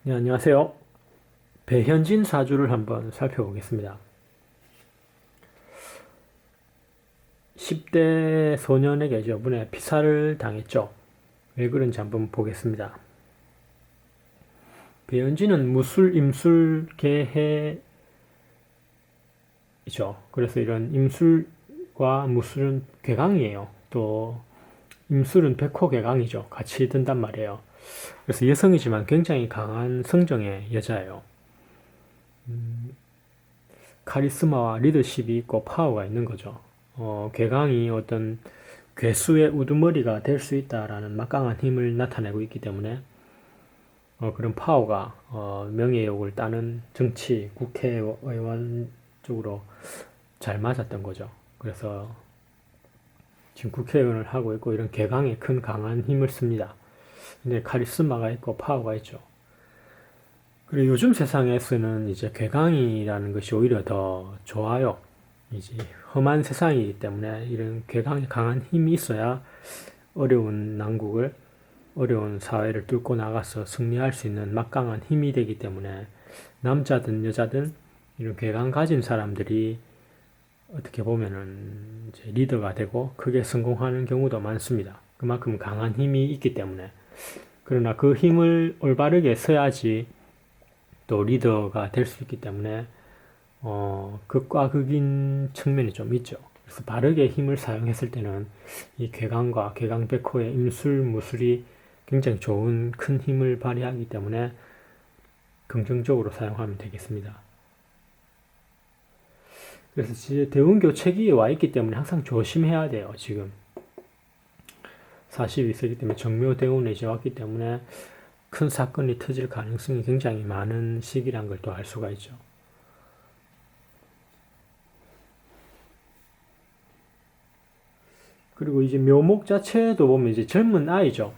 네, 안녕하세요. 배현진 사주를 한번 살펴보겠습니다. 10대 소년에게 저번에 피살을 당했죠. 왜 그런지 한번 보겠습니다. 배현진은 무술, 임술, 계해이죠. 그래서 이런 임술과 무술은 괴강이에요. 또 임술은 백호괴강이죠. 같이 든단 말이에요. 그래서 여성이지만 굉장히 강한 성정의 여자예요. 카리스마와 리더십이 있고 파워가 있는 거죠. 괴강이 어떤 괴수의 우두머리가 될 수 있다라는 막강한 힘을 나타내고 있기 때문에 그런 파워가 명예욕을 따는 정치, 국회의원 쪽으로 잘 맞았던 거죠. 그래서 지금 국회의원을 하고 있고 이런 괴강에 큰 강한 힘을 씁니다. 근데 카리스마가 있고 파워가 있죠. 그리고 요즘 세상에서는 이제 괴강이라는 것이 오히려 더 좋아요. 이제 험한 세상이기 때문에 이런 괴강에 강한 힘이 있어야 어려운 난국을, 어려운 사회를 뚫고 나가서 승리할 수 있는 막강한 힘이 되기 때문에 남자든 여자든 이런 괴강 가진 사람들이 어떻게 보면은 이제 리더가 되고 크게 성공하는 경우도 많습니다. 그만큼 강한 힘이 있기 때문에. 그러나 그 힘을 올바르게 써야지 또 리더가 될 수 있기 때문에 극과 극인 측면이 좀 있죠. 그래서 바르게 힘을 사용했을 때는 이 괴강과 괴강백호의 임술, 무술이 굉장히 좋은 큰 힘을 발휘하기 때문에 긍정적으로 사용하면 되겠습니다. 그래서 이제 대운교체기에 와 있기 때문에 항상 조심해야 돼요. 지금 42세기 때문에 정묘대운에 이제 왔기 때문에 큰 사건이 터질 가능성이 굉장히 많은 시기란 걸 또 알 수가 있죠. 그리고 이제 묘목 자체도 보면 이제 젊은 아이죠.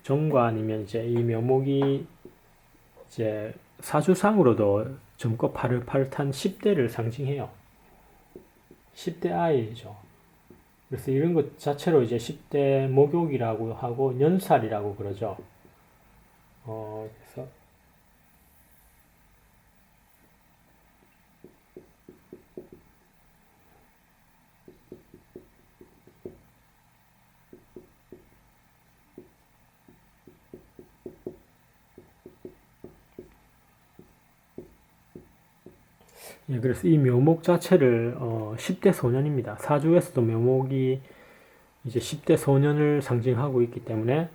정관이면 이제 이 묘목이 이제 사주상으로도 젊고 파릇파릇한 10대를 상징해요. 10대 아이죠. 그래서 이런 것 자체로 이제 10대 목욕이라고 하고 연살이라고 그러죠. 그래서 예, 그래서 이 묘목 자체를 10대 소년입니다. 사주에서도 묘목이 이제 10대 소년을 상징하고 있기 때문에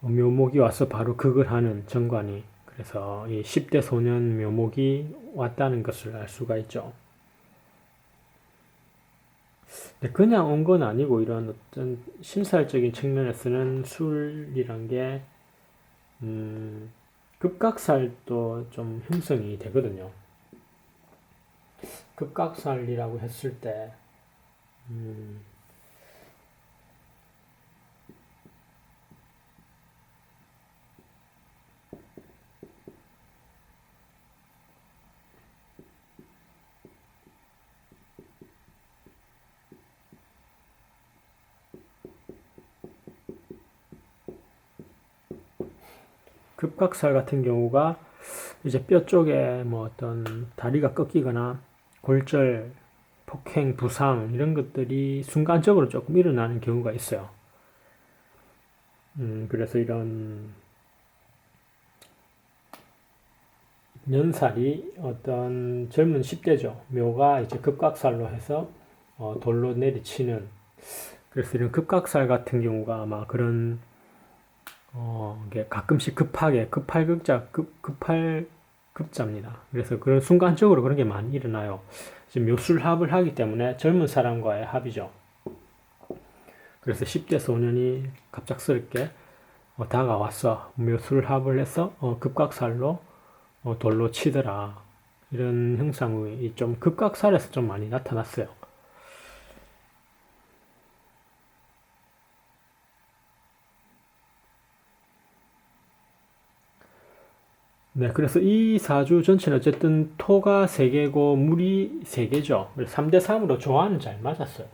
묘목이 와서 바로 극을 하는 정관이 그래서 이 10대 소년 묘목이 왔다는 것을 알 수가 있죠. 그냥 온 건 아니고 이런 어떤 심살적인 측면에서는 술이란 게 급각살도 좀 형성이 되거든요. 급각살이라고 했을 때 급각살 같은 경우가 이제 뼈 쪽에 뭐 어떤 다리가 꺾이거나 골절, 폭행, 부상 이런 것들이 순간적으로 조금 일어나는 경우가 있어요. 그래서 이런 연살이 어떤 젊은 10대죠. 묘가 이제 급각살로 해서 돌로 내리치는 그래서 이런 급각살 같은 경우가 아마 그런 이게 가끔씩 급하게 급할극자 급할 급자입니다. 그래서 그런 순간적으로 그런 게 많이 일어나요. 지금 묘술합을 하기 때문에 젊은 사람과의 합이죠. 그래서 10대 소년이 갑작스럽게 다가왔어. 묘술합을 해서 급각살로 돌로 치더라. 이런 형상이 좀 급각살에서 좀 많이 나타났어요. 네, 그래서 이 사주 전체는 어쨌든 토가 3개고 물이 3개죠. 3대 3으로 조화는 잘 맞았어요.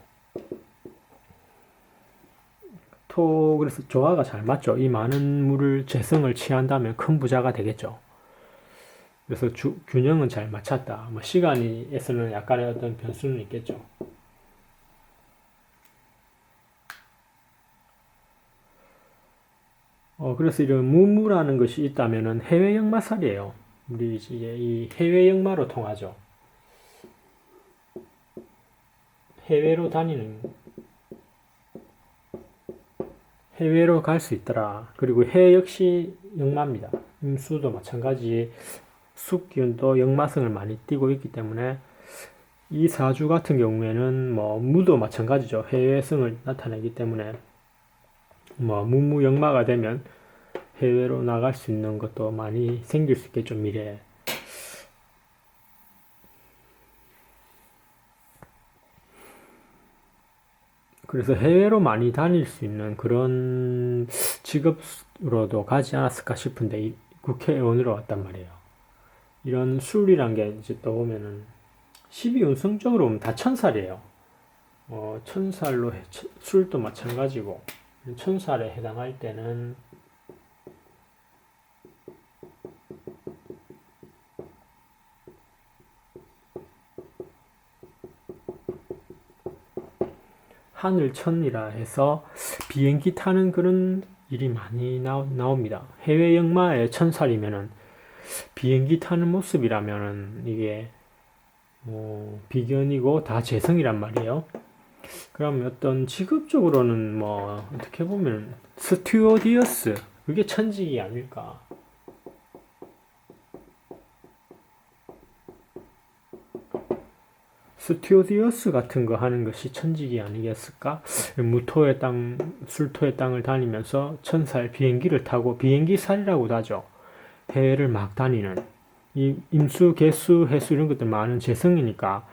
그래서 조화가 잘 맞죠. 이 많은 물을 재성을 취한다면 큰 부자가 되겠죠. 그래서 균형은 잘 맞췄다. 뭐 시간에서는 약간의 어떤 변수는 있겠죠. 그래서 이런 무무라는 것이 있다면은 해외 역마살이에요. 우리 이제 이 해외 역마로 통하죠. 해외로 다니는, 해외로 갈 수 있더라. 그리고 해 역시 역마입니다. 임수도 마찬가지 숙기운도 역마성을 많이 띠고 있기 때문에 이 사주 같은 경우에는 뭐 무도 마찬가지죠. 해외성을 나타내기 때문에 뭐 무무역마가 되면 해외로 나갈 수 있는 것도 많이 생길 수 있겠죠, 미래에. 그래서 해외로 많이 다닐 수 있는 그런 직업으로도 가지 않았을까 싶은데 국회의원으로 왔단 말이에요. 이런 술이란 게 이제 또 보면은 12운성적으로 보면 다 천살이에요. 천살로 술도 마찬가지고 천살에 해당할 때는 하늘천이라 해서 비행기 타는 그런 일이 많이 나옵니다. 해외 영마에 천살이면은 비행기 타는 모습이라면은 이게 비견이고 다 재성이란 말이에요. 그럼 어떤 직업적으로는 뭐 어떻게 보면 스튜어디어스 그게 천직이 아닐까. 스튜어디어스 같은 거 하는 것이 천직이 아니겠을까? 무토의 땅, 술토의 땅을 다니면서 천살 비행기를 타고 비행기살이라고도 하죠. 해외를 막 다니는 이 임수, 개수, 해수 이런 것들 많은 재성이니까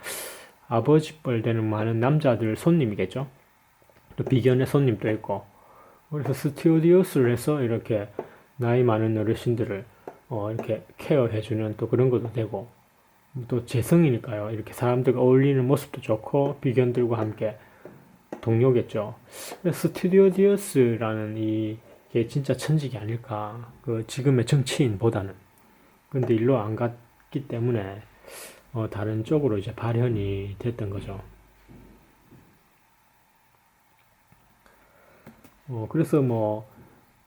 아버지 뻘 되는 많은 남자들 손님이겠죠. 또 비견의 손님도 있고 그래서 스튜어디오스를 해서 이렇게 나이 많은 어르신들을 이렇게 케어해주는 또 그런 것도 되고 또 재성이니까요. 이렇게 사람들과 어울리는 모습도 좋고 비견들과 함께 동료겠죠. 스튜디오디오스라는 이게 진짜 천직이 아닐까. 그 지금의 정치인보다는. 근데 일로 안 갔기 때문에 다른 쪽으로 이제 발현이 됐던 거죠. 그래서 뭐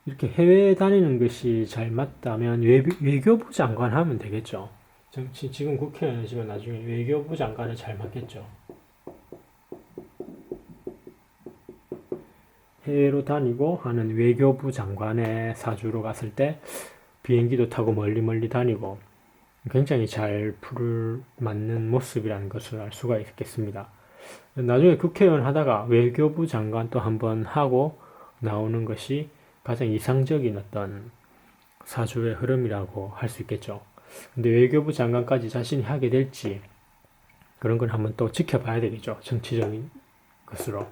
이렇게 해외에 다니는 것이 잘 맞다면 외교부 장관 하면 되겠죠. 지금 국회의원이지만 나중에 외교부 장관에 잘 맞겠죠. 해외로 다니고 하는 외교부 장관의 사주로 갔을 때 비행기도 타고 멀리 다니고 굉장히 잘 풀을 맞는 모습이라는 것을 알 수가 있겠습니다. 나중에 국회의원 하다가 외교부 장관 또 한번 하고 나오는 것이 가장 이상적인 어떤 사주의 흐름이라고 할 수 있겠죠. 근데 외교부 장관까지 자신이 하게 될지 그런 건 한번 또 지켜봐야 되겠죠. 정치적인 것으로.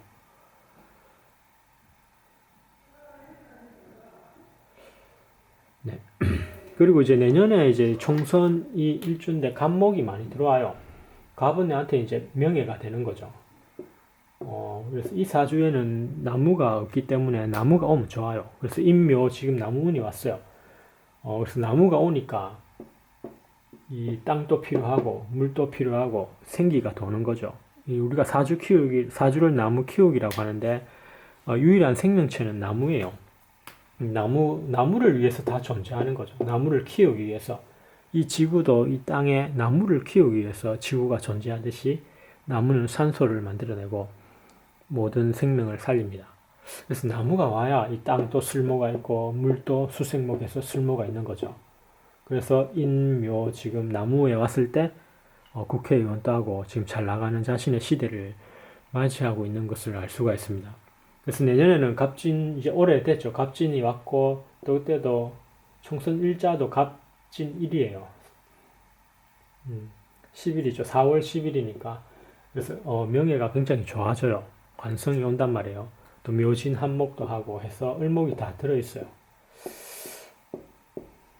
네. 그리고 이제 내년에 이제 총선이 일주인데 갑목이 많이 들어와요. 갑은 내한테 이제 명예가 되는 거죠. 그래서 이 사주에는 나무가 없기 때문에 나무가 오면 좋아요. 그래서 인묘 지금 나무운이 왔어요. 그래서 나무가 오니까 이 땅도 필요하고 물도 필요하고 생기가 도는 거죠. 우리가 사주를 나무 키우기라고 하는데 유일한 생명체는 나무예요. 나무를 위해서 다 존재하는 거죠. 나무를 키우기 위해서. 이 지구도 이 땅에 나무를 키우기 위해서 지구가 존재하듯이 나무는 산소를 만들어내고 모든 생명을 살립니다. 그래서 나무가 와야 이 땅도 쓸모가 있고 물도 수생목에서 쓸모가 있는 거죠. 그래서 인묘 지금 나무에 왔을 때 국회의원도 하고 지금 잘 나가는 자신의 시대를 맞이하고 있는 것을 알 수가 있습니다. 그래서 내년에는 갑진 이제 오래됐죠. 갑진이 왔고 또 그때도 총선 일자도 갑진 1이에요. 10일이죠. 4월 10일이니까. 그래서 명예가 굉장히 좋아져요. 관성이 온단 말이에요. 또 묘진 한목도 하고 해서 을목이 다 들어있어요.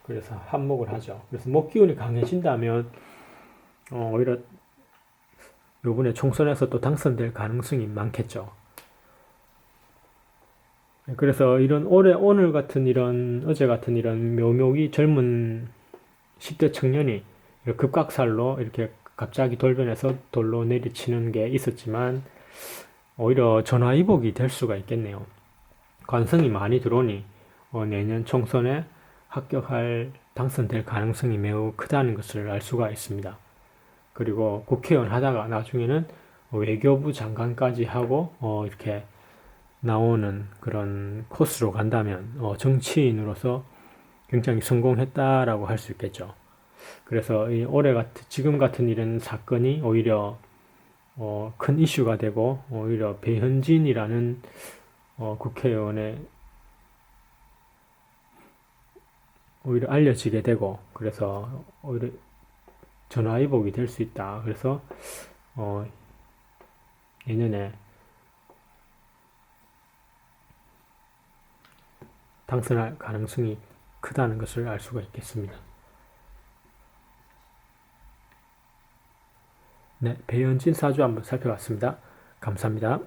그래서 한목을 하죠. 그래서 목기운이 강해진다면 오히려 요번에 총선에서 또 당선될 가능성이 많겠죠. 그래서 이런 오늘 같은 이런, 어제 같은 이런 묘목이 젊은 10대 청년이 급각살로 이렇게 갑자기 돌변해서 돌로 내리치는 게 있었지만, 오히려 전화위복이 될 수가 있겠네요. 관성이 많이 들어오니, 내년 총선에 합격할, 당선될 가능성이 매우 크다는 것을 알 수가 있습니다. 그리고 국회의원 하다가 나중에는 외교부 장관까지 하고, 이렇게 나오는 그런 코스로 간다면 정치인으로서 굉장히 성공했다라고 할 수 있겠죠. 그래서 지금 같은 이런 사건이 오히려 큰 이슈가 되고 오히려 배현진이라는 국회의원의 오히려 알려지게 되고 그래서 오히려 전화위복이 될 수 있다. 그래서 내년에 당선할 가능성이 크다는 것을 알 수가 있겠습니다. 네, 배현진 사주 한번 살펴봤습니다. 감사합니다.